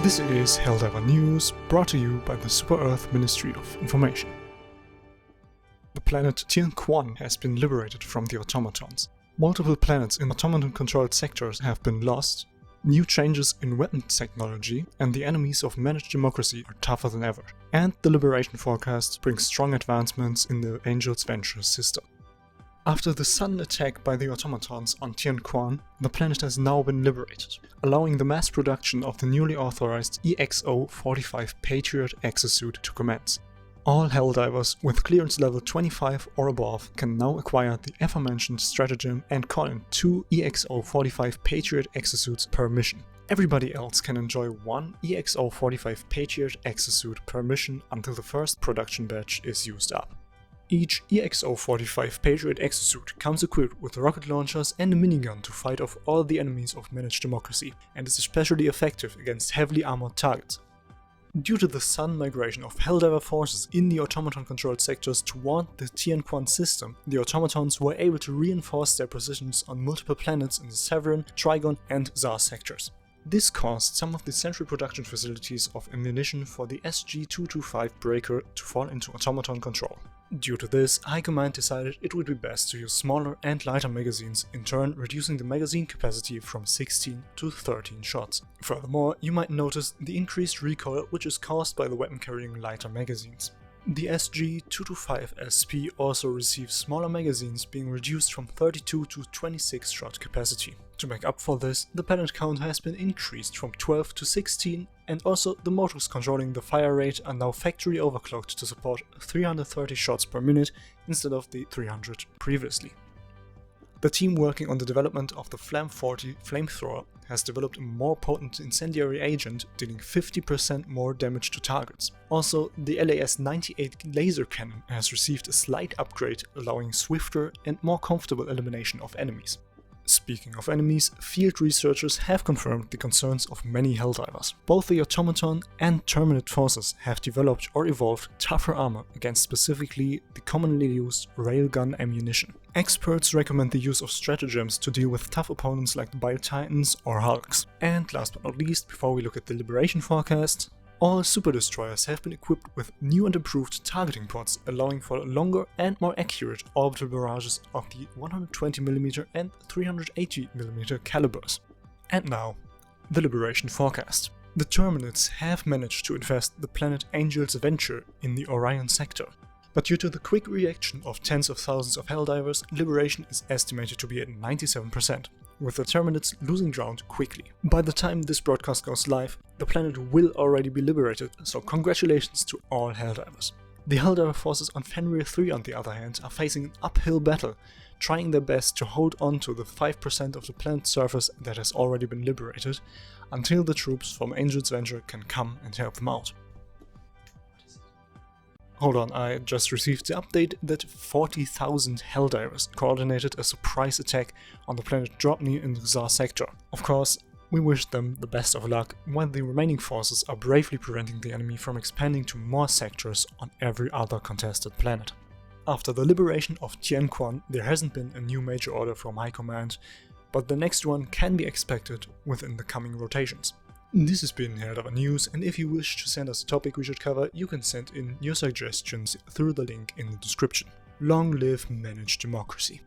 This is Helldiver News, brought to you by the Super Earth Ministry of Information. The planet Tien has been liberated from the automatons. Multiple planets in automaton-controlled sectors have been lost, new changes in weapons technology, and the enemies of managed democracy are tougher than ever. And the liberation forecast brings strong advancements in the Angel's Venture system. After the sudden attack by the automatons on Tien, the planet has now been liberated, allowing the mass production of the newly authorized EXO-45 Patriot exosuit to commence. All Helldivers with clearance level 25 or above can now acquire the aforementioned stratagem and call in 2 EXO-45 Patriot exosuits per mission. Everybody else can enjoy 1 EXO-45 Patriot exosuit per mission until the first production batch is used up. Each EXO-45 Patriot exosuit comes equipped with rocket launchers and a minigun to fight off all the enemies of managed democracy, and is especially effective against heavily armored targets. Due to the sudden migration of Helldiver forces in the automaton-controlled sectors toward the Tien system, the automatons were able to reinforce their positions on multiple planets in the Severin, Trigon and Zar sectors. This caused some of the central production facilities of ammunition for the SG-225 breaker to fall into automaton control. Due to this, High Command decided it would be best to use smaller and lighter magazines, in turn reducing the magazine capacity from 16 to 13 shots. Furthermore, you might notice the increased recoil which is caused by the weapon carrying lighter magazines. The SG-225 SP also receives smaller magazines, being reduced from 32 to 26 shot capacity. To make up for this, the planet count has been increased from 12 to 16, and also the motors controlling the fire rate are now factory overclocked to support 330 shots per minute instead of the 300 previously. The team working on the development of the Flam 40 flamethrower has developed a more potent incendiary agent, dealing 50% more damage to targets. Also, the LAS-98 laser cannon has received a slight upgrade, allowing swifter and more comfortable elimination of enemies. Speaking of enemies, field researchers have confirmed the concerns of many Helldivers. Both the automaton and terminate forces have developed or evolved tougher armor against specifically the commonly used railgun ammunition. Experts recommend the use of stratagems to deal with tough opponents like the Bio-Titans or Hulks. And last but not least, before we look at the liberation forecast, all super destroyers have been equipped with new and improved targeting pods, allowing for longer and more accurate orbital barrages of the 120mm and 380mm calibers. And now, the liberation forecast. The Terminates have managed to infest the planet Angel's Venture in the Orion sector. But due to the quick reaction of tens of thousands of Helldivers, liberation is estimated to be at 97%. With the Terminates losing ground quickly. By the time this broadcast goes live, the planet will already be liberated, so congratulations to all Helldivers. The Helldiver forces on Fenrir 3, on the other hand, are facing an uphill battle, trying their best to hold on to the 5% of the planet's surface that has already been liberated, until the troops from Angel's Venture can come and help them out. Hold on, I just received the update that 40,000 Helldivers coordinated a surprise attack on the planet Dropney in the Zar sector. Of course, we wish them the best of luck, while the remaining forces are bravely preventing the enemy from expanding to more sectors on every other contested planet. After the liberation of Tien, there hasn't been a new major order from High Command, but the next one can be expected within the coming rotations. This has been Helldiver News, and if you wish to send us a topic we should cover, you can send in your suggestions through the link in the description. Long live managed democracy.